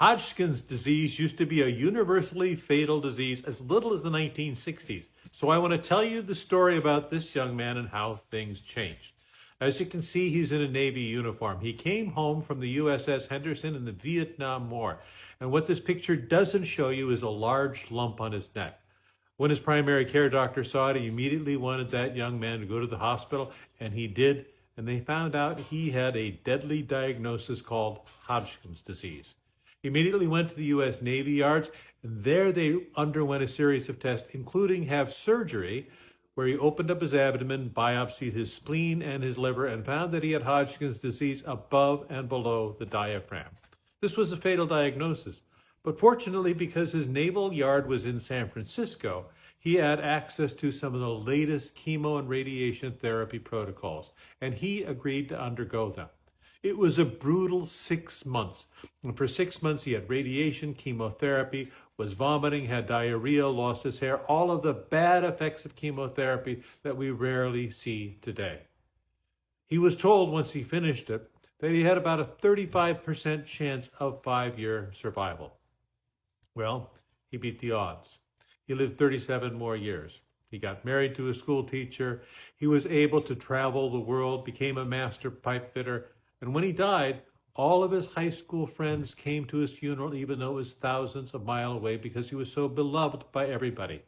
Hodgkin's disease used to be a universally fatal disease as little as the 1960s. So I want to tell you the story about this young man and how things changed. As you can see, he's in a Navy uniform. He came home from the USS Henderson in the Vietnam War. And what this picture doesn't show you is a large lump on his neck. When his primary care doctor saw it, he immediately wanted that young man to go to the hospital, and he did. And they found out he had a deadly diagnosis called Hodgkin's disease. He immediately went to the U.S. Navy Yards, and there they underwent a series of tests, including have surgery, where he opened up his abdomen, biopsied his spleen and his liver, and found that he had Hodgkin's disease above and below the diaphragm. This was a fatal diagnosis, but fortunately, because his naval yard was in San Francisco, he had access to some of the latest chemo and radiation therapy protocols, and he agreed to undergo them. It was a brutal 6 months. And for 6 months, he had radiation, chemotherapy, was vomiting, had diarrhea, lost his hair, all of the bad effects of chemotherapy that we rarely see today. He was told once he finished it that he had about a 35% chance of 5-year survival. Well, he beat the odds. He lived 37 more years. He got married to a school teacher. He was able to travel the world, became a master pipe fitter. And when he died, all of his high school friends came to his funeral, even though it was thousands of miles away, because he was so beloved by everybody.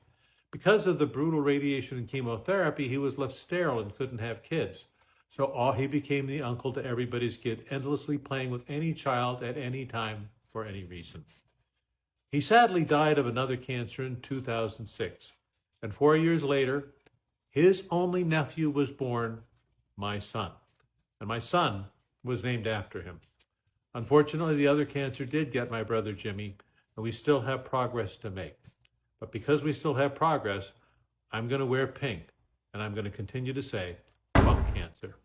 Because of the brutal radiation and chemotherapy, he was left sterile and couldn't have kids. So he became the uncle to everybody's kid, endlessly playing with any child at any time for any reason. He sadly died of another cancer in 2006. And 4 years later, his only nephew was born, my son. And my son was named after him. Unfortunately, the other cancer did get my brother Jimmy, and we still have progress to make. But because we still have progress, I'm going to wear pink, and I'm going to continue to say, fuck cancer.